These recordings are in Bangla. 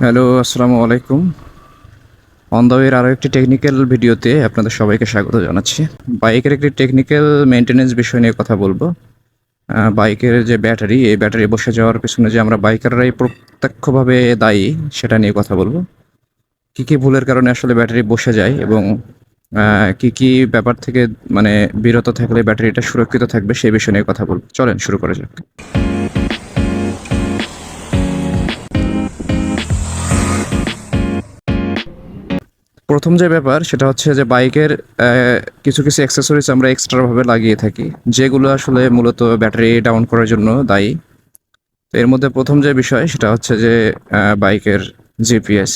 হ্যালো, আসসালামু আলাইকুম। অন দ্য ওয়ের আরও একটি টেকনিক্যাল ভিডিওতে আপনাদের সবাইকে স্বাগত জানাচ্ছি। বাইকের একটি টেকনিক্যাল মেইনটেন্যান্স বিষয় নিয়ে কথা বলবো। বাইকের যে ব্যাটারি, এই ব্যাটারি বসে যাওয়ার পেছনে যে আমরা বাইকাররাই প্রত্যক্ষভাবে দায়ী, সেটা নিয়ে কথা বলবো। কী, কী ভুলের কারণে আসলে ব্যাটারি বসে যায় এবং কী, কী ব্যাপার থেকে মানে বিরত থাকলে ব্যাটারিটা সুরক্ষিত থাকবে, সেই বিষয় নিয়ে কথা বলবো। চলেন শুরু করা যাক। প্রথম যে ব্যাপার সেটা হচ্ছে যে বাইকের কিছু কিছু অ্যাক্সেসরিজ আমরা এক্সট্রাভাবে লাগিয়ে থাকি, যেগুলো আসলে মূলত ব্যাটারি ডাউন করার জন্য দায়ী। তো এর মধ্যে প্রথম যে বিষয় সেটা হচ্ছে যে বাইকের জিপিএস।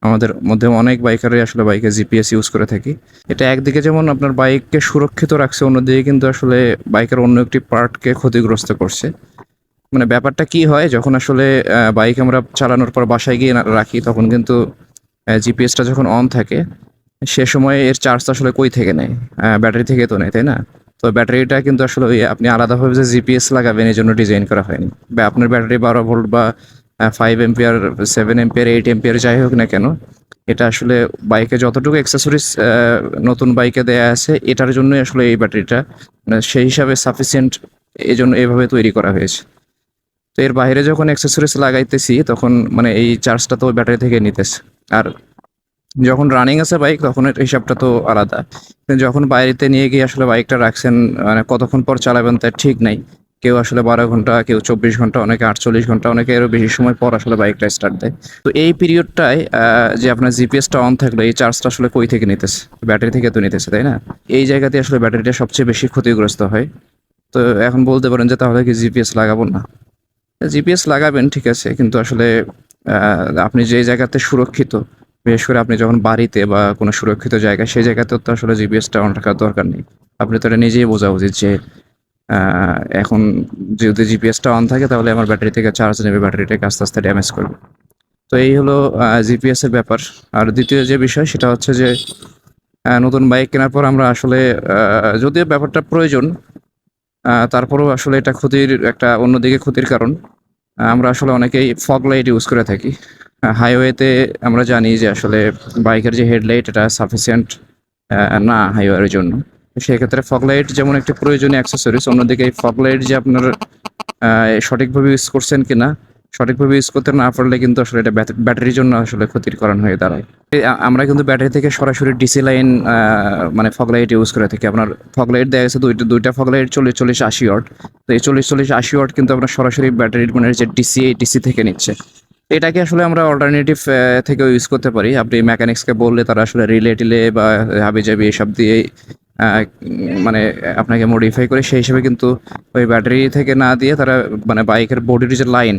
আমাদের মধ্যে অনেক বাইকারই আসলে বাইকে জিপিএস ইউজ করে থাকি। এটা একদিকে যেমন আপনার বাইককে সুরক্ষিত রাখছে, অন্যদিকে কিন্তু আসলে বাইকের অন্য একটি পার্টকে ক্ষতিগ্রস্ত করছে। মানে ব্যাপারটা কি হয়, যখন আসলে বাইক আমরা চালানোর পর বাসায় গিয়ে রাখি, তখন কিন্তু জিপিএসটা যখন অন থাকে, সে সময় এর চার্জটা আসলে কই থেকে নেয়? ব্যাটারি থেকে তো নেয়, তাই না? তো ব্যাটারিটা কিন্তু আসলে ওই আপনি আলাদাভাবে যে জিপিএস লাগাবেন এর জন্য ডিজাইন করা হয়নি। বা আপনার ব্যাটারি 12 ভোল্ট বা 5 এম্পিয়ার, 7 এম্পিয়ার, 8 এম্পিয়ার যাই হোক না কেন, এটা আসলে বাইকে যতটুকু অ্যাক্সেসরিজ নতুন বাইকে দেয়া আছে, এটার জন্যই আসলে এই ব্যাটারিটা মানে সেই হিসাবে সাফিসিয়েন্ট, এজন্য এভাবে তৈরি করা হয়েছে। তো এর বাইরে যখন অ্যাক্সেসরিজ লাগাইতেছি, তখন মানে এই চার্জটা তো ওই ব্যাটারি থেকে নিতেছে। আর যখন রানিং আছে বাইক, তখন এর হিসাবটা তো আলাদা। কিন্তু যখন বাইরেতে নিয়ে গিয়ে আসলে বাইকটা রাখছেন, মানে কতক্ষণ পর চালাবেন তার ঠিক নাই। কেউ আসলে 12 ঘন্টা, কেউ 24 ঘন্টা, অনেকে 48 ঘন্টা, অনেকে আরও বেশি সময় পর আসলে বাইকটা স্টার্ট দেয়। তো এই পিরিয়ডটায় যে আপনার জিপিএসটা অন থাকলে এই চার্জটা আসলে কই থেকে নিতেছে? ব্যাটারি থেকে তো নিতেছে, তাই না? এই জায়গাতে আসলে ব্যাটারিটা সবচেয়ে বেশি ক্ষতিগ্রস্ত হয়। তো এখন বলতে পারেন যে তাহলে কি জিপিএস লাগাবো না? জিপিএস লাগাবেন, ঠিক আছে, কিন্তু আসলে আপনি যে জায়গাতে সুরক্ষিত, বিশেষ করে আপনি যখন বাড়িতে বা কোনো সুরক্ষিত জায়গায়, সেই জায়গাতেও তো আসলে জিপিএসটা অন রাখার দরকার নেই। আপনি তো এটা নিজেই বোঝা উচিত যে এখন যদি জিপিএসটা অন থাকে তাহলে আমার ব্যাটারি থেকে চার্জ নেবে, ব্যাটারিটাকে আস্তে আস্তে ড্যামেজ করবে। তো এই হলো জিপিএস এর ব্যাপার। আর দ্বিতীয় যে বিষয় সেটা হচ্ছে যে নতুন বাইক কেনার পর আমরা আসলে যদিও ব্যাপারটা প্রয়োজন, তারপরেও আসলে এটা ক্ষতির একটা অন্যদিকে ক্ষতির কারণ। আমরা আসলে অনেকেই ফগ লাইট ইউজ করে থাকি। হাইওয়েতে আমরা জানি যে আসলে বাইকের যে হেডলাইট, এটা সাফিসিয়েন্ট না হাইওয়ের জন্য। তো সেক্ষেত্রে ফগ লাইট যেমন একটি প্রয়োজনীয় অ্যাক্সেসরিজ, অন্যদিকে এই ফগ লাইট যে আপনার সঠিকভাবে ইউজ করছেন কিনা, সঠিকভাবে ইউজ করতে না পারলে কিন্তু আসলে এটা ব্যাটারির জন্য আসলে ক্ষতির কারণ হয়ে দাঁড়ায়। আমরা কিন্তু ব্যাটারি থেকে সরাসরি ডিসি লাইন মানে ফগ লাইট ইউজ করে থাকি। আপনার ফগ লাইট দেখা গেছে দুইটা ফগ লাইট 40-40-80 ওয়াট। তো এই 40-40-80 ওয়াট কিন্তু আপনার সরাসরি ব্যাটারির মানে যে ডিসি, এই ডিসি থেকে নিচ্ছে। এটাকে আসলে আমরা অল্টারনেটিভ থেকেও ইউজ করতে পারি। আপনি মেকানিক্সকে বললে তারা আসলে রিলে টিলে বা হাবিজাবি এসব দিয়ে মানে আপনাকে মডিফাই করে সেই হিসেবে কিন্তু ওই ব্যাটারি থেকে না দিয়ে তারা মানে বাইকের বডির যে লাইন,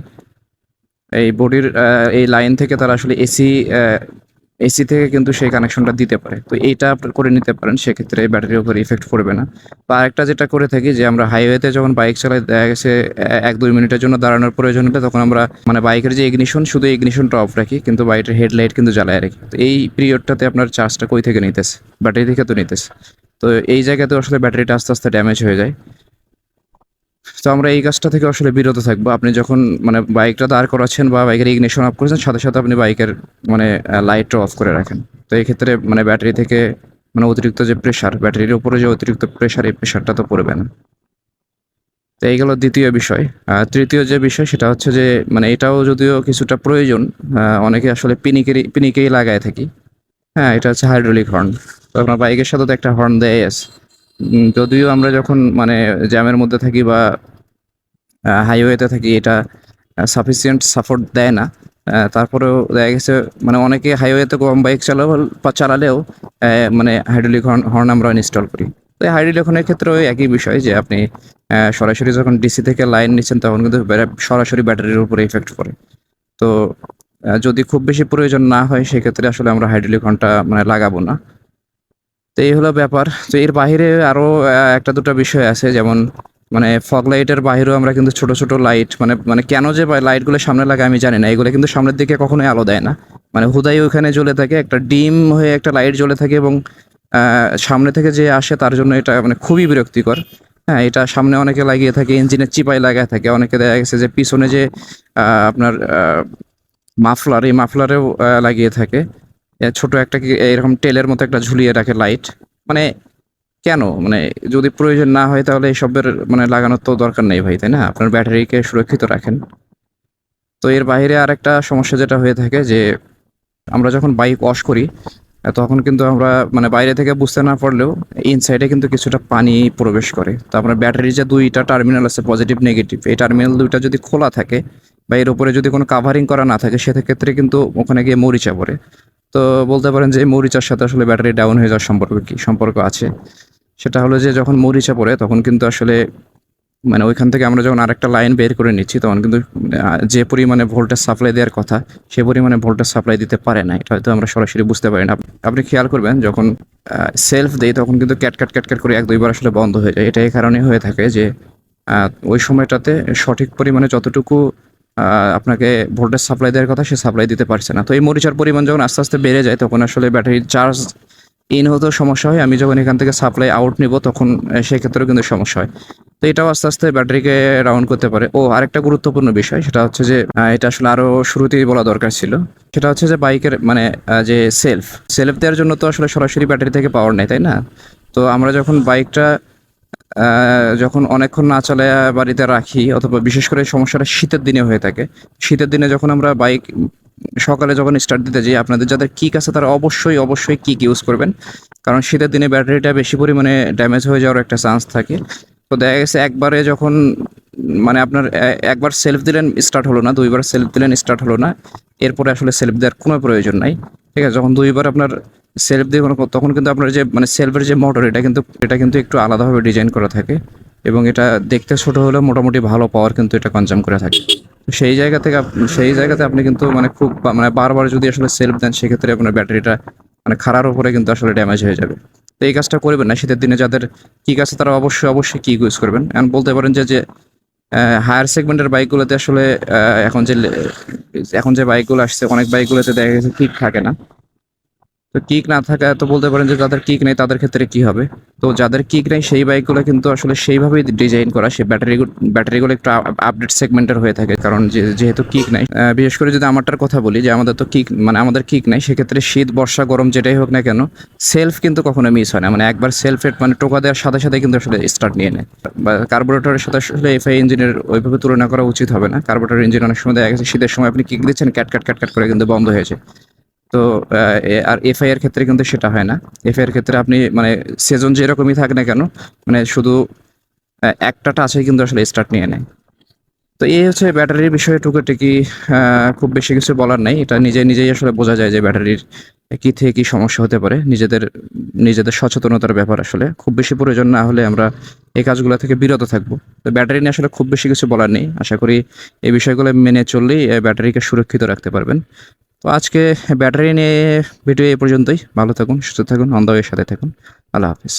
এই বডির এই লাইন থেকে তারা আসলে এসি থেকে কিন্তু সেই কানেকশনটা দিতে পারে। তো এইটা আপনার করে নিতে পারেন, সেক্ষেত্রে ব্যাটারির উপর ইফেক্ট পড়বে না। বা আরেকটা যেটা করে থাকি, যে আমরা হাইওয়েতে যখন বাইক চালাই, দেখা গেছে 1-2 মিনিটের জন্য দাঁড়ানোর প্রয়োজন হলে তখন আমরা মানে বাইকের যে ইগনিশন, শুধু ইগনিশনটা অফ রাখি, কিন্তু বাইকের হেডলাইট কিন্তু জ্বালায় রাখি। তো এই পিরিয়ডটাতে আপনার চার্জটা কই থেকে নিতেছে? ব্যাটারি থেকে তো নিতেছে। তো এই জায়গাতে আসলে ব্যাটারিটা আস্তে আস্তে ড্যামেজ হয়ে যায়। তো আমরা এই কাজটা থেকে আসলে বিরত থাকবো। আপনি যখন মানে বাইকটা দাঁড় করাচ্ছেন বা বাইকের ইগনিশন অফ করেছেন, সাথে সাথে আপনি বাইকের মানে লাইটটা অফ করে রাখেন। তো এই ক্ষেত্রে মানে ব্যাটারি থেকে মানে অতিরিক্ত যে প্রেশার, ব্যাটারির উপরে যে অতিরিক্ত প্রেশার, এই প্রেশারটা তো পড়বে না। তো এই গেল দ্বিতীয় বিষয়। তৃতীয় যে বিষয় সেটা হচ্ছে যে মানে এটাও যদিও কিছুটা প্রয়োজন, অনেকে আসলে পিনিকেই লাগায় থাকি। হ্যাঁ, এটা হচ্ছে হাইড্রোলিক হর্ন। তো আপনার বাইকের সাথে তো একটা হর্ন দেয়াই আছে। যদিও আমরা যখন মানে জ্যামের মধ্যে থাকি বা হাইওয়েতে থাকি, এটা সাফিসিয়েন্ট সাপোর্ট দেয় না। তারপরেও দেখা গেছে মানে অনেকে হাইওয়েতে কম বাইক চালালেও মানে হাইড্রোলিক হর্ন আমরা ইনস্টল করি। তো এই হাইড্রোলিক হর্নের ক্ষেত্রেও ওই একই বিষয়, যে আপনি সরাসরি যখন ডিসি থেকে লাইন নিচ্ছেন, তখন কিন্তু সরাসরি ব্যাটারির উপরে ইফেক্ট পড়ে। তো যদি খুব বেশি প্রয়োজন না হয়, সেক্ষেত্রে আসলে আমরা হাইড্রোলিক হর্নটা মানে লাগাবো না। তো এই হলো ব্যাপার। তো এর বাহিরে আরো ১টা-২টা বিষয় আছে, যেমন মানে ফগ লাইটের বাহিরেও আমরা কিন্তু ছোট, ছোট লাইট মানে মানে কেন যে লাইটগুলো সামনে লাগায় আমি জানি না। এগুলো কিন্তু সামনের দিকে কখনোই আলো দেয় না। মানে হুদাই ওখানে জ্বলে থাকে, একটা ডিম হয়ে একটা লাইট জ্বলে থাকে এবং আ সামনে থেকে যে আসে তার জন্য এটা মানে খুবই বিরক্তিকর। হ্যাঁ, এটা সামনে অনেকে লাগিয়ে থাকে, ইঞ্জিনের চিপায় লাগায় থাকে। অনেকে দেখা গেছে যে পিছনে যে আপনার মাফলার, এই মাফলারেও লাগিয়ে থাকে। ছোট একটা এরকম টেলের মতো একটা ঝুলিয়ে রাখে লাইট। মানে কেন? মানে যদি প্রয়োজন না হয় তাহলে এসবের মানে লাগানোর তো দরকার নেই ভাই, তাই না? আপনার ব্যাটারিকে সুরক্ষিত রাখেন। তো এর বাইরে আরেকটা সমস্যা যেটা হয়ে থাকে যে আমরা যখন বাইক ওয়াশ করি তখন কিন্তু আমরা মানে বাইরে থেকে বুঝতে না পারলেও ইনসাইডে কিন্তু কিছুটা পানি প্রবেশ করে। তো আপনার ব্যাটারির যে ২ টা টার্মিনাল আছে পজিটিভ নেগেটিভ, এই টার্মিনাল ২ টা যদি খোলা থাকে বা এর উপরে যদি কোনো কাভারিং করা না থাকে সেক্ষেত্রে কিন্তু ওখানে গিয়ে মরিচা পড়ে। তো বলতে পারেন যে এই মরিচার সাথে আসলে ব্যাটারি ডাউন হয়ে যাওয়ার সম্পর্ক আছে। সেটা হলো যে যখন মরিচা পড়ে তখন কিন্তু আসলে মানে ওইখান থেকে আমরা যখন আরেকটা লাইন বের করে নিচ্ছি তখন কিন্তু যে পরিমাণে ভোল্টেজ সাপ্লাই দেওয়ার কথা সে পরিমাণে ভোল্টেজ সাপ্লাই দিতে পারে না। এটা হয়তো আমরা সরাসরি বুঝতে পারি না। আপনি খেয়াল করবেন যখন সেলফ দেই তখন কিন্তু ক্যাটক্যাট করে ১-২ বার আসলে বন্ধ হয়ে যায়। এটা এই কারণে হয়ে থাকে যে ওই সময়টাতে সঠিক পরিমাণে যতটুকু আপনাকে ভোল্টেজ সাপ্লাই দেওয়ার কথা সে সাপ্লাই দিতে পারছে না। তো এই মরিচার পরিমাণ যখন আস্তে আস্তে বেড়ে যায় তখন আসলে ব্যাটারির চার্জ ইন হতেও সমস্যা হয়। আমি যখন এখান থেকে সাপ্লাই আউট নিব তখন সেক্ষেত্রেও কিন্তু সমস্যা হয়। তো এটাও আস্তে আস্তে ব্যাটারিকে ডাউন করতে পারে। ও আরেকটা গুরুত্বপূর্ণ বিষয় সেটা হচ্ছে যে এটা আসলে আরো শুরুতেই বলা দরকার ছিল। সেটা হচ্ছে যে বাইকের মানে যে সেলফ দেওয়ার জন্য তো আসলে সরাসরি ব্যাটারি থেকে পাওয়ার নেই, তাই না? তো আমরা যখন বাইকটা যখন অনেকক্ষণ না চালায়া বাড়িতে রাখি অথবা বিশেষ করে এই সমস্যাটা শীতের দিনে হয়ে থাকে। শীতের দিনে যখন আমরা বাইক সকালে যখন স্টার্ট দিতে যাই, আপনাদের যাদের কিক আছে তারা অবশ্যই কিক ইউজ করবেন। কারণ শীতের দিনে ব্যাটারিটা বেশি পরিমাণে ড্যামেজ হয়ে যাওয়ার একটা চান্স থাকে। তো দেখা গেছে একবারে যখন মানে আপনার একবার সেলফ দিলেন স্টার্ট হলো না, ২ বার সেলফ দিলেন স্টার্ট হলো না। এরপরে আসলে সেলফ দেওয়ার কোনো প্রয়োজন নাই। ঠিক আছে? যখন ২ বার আপনার সেলফ দিয়ে তখন কিন্তু আপনার যে মানে সেলফের যে মোটর এটা কিন্তু একটু আলাদাভাবে ডিজাইন করা থাকে এবং এটা দেখতে ছোট হলেও মোটামুটি ভালো পাওয়ার কিন্তু এটা কনজাম করে থাকে। তো সেই জায়গাতে আপনি কিন্তু মানে খুব মানে বারবার যদি আসলে সেলফ দেন সেক্ষেত্রে আপনার ব্যাটারিটা মানে খাড়ার উপরে কিন্তু আসলে ড্যামেজ হয়ে যাবে। তো এই কাজটা করবেন না। শীতের দিনে যাদের কিক আছে তারা অবশ্যই কিক ইউজ করবেন। এখন বলতে পারেন যে হায়ার সেগমেন্টের বাইকগুলোতে আসলে এখন যে বাইকগুলো আসছে অনেক বাইকগুলোতে দেখা গেছে কিক থাকে না। তো কিক না থাকা তো বলতে পারেন যে যাদের কিক নেই তাদের ক্ষেত্রে কি হবে? তো যাদের কিক নেই সেই বাইকগুলো কিন্তু আসলে সেইভাবেই ডিজাইন করা। সে ব্যাটারিগুলো একটু আপডেট সেগমেন্টের হয়ে থাকে। কারণ যেহেতু কিক নাই, বিশেষ করে যদি আমারটার কথা বলি যে আমাদের তো আমাদের কিক নাই। সেক্ষেত্রে শীত, বর্ষা, গরম যেটাই হোক না কেন সেলফ কিন্তু কখনো মিস হয় না। মানে একবার সেলফে মানে টোকা দেওয়ার সাথে কিন্তু আসলে স্টার্ট নিয়ে নেয়। বা কার্বোরেটরের সাথে আসলে এফআই ইঞ্জিনের ওইভাবে তুলনা করা উচিত হবে না। কার্বোরেটর ইঞ্জিন অনেক সময় দেখা গেছে শীতের সময় আপনি কিক দিচ্ছেন ক্যাট করে কিন্তু বন্ধ হয়েছে। তো আর এফআই এর ক্ষেত্রে কিন্তু সেটা হয় না। এফআই এর ক্ষেত্রে আপনি মানে সেজন যেরকমই থাক না কেন মানে শুধু একটা টাচেই কিন্তু আসলে স্টার্ট নিয়ে নেয়। তো এই হচ্ছে ব্যাটারির বিষয়ে টুকিটাকি। খুব বেশি কিছু বলার নাই। এটা নিজেই আসলে বোঝা যায় যে ব্যাটারির কি থেকে কি সমস্যা হতে পারে। নিজেদের সচেতনতার ব্যাপার আসলে। খুব বেশি প্রয়োজন না হলে আমরা এই কাজগুলো থেকে বিরত থাকবো। তো ব্যাটারি নিয়ে আসলে খুব বেশি কিছু বলার নেই। আশা করি এই বিষয়গুলো মেনে চললেই ব্যাটারিকে সুরক্ষিত রাখতে পারবেন। তো আজকে ব্যাটারি নিয়ে ভিডিও এই পর্যন্তই। ভালো থাকুন, সুস্থ থাকুন, অন দ্য ওয়ের সাথে থাকুন। আল্লাহ হাফেজ।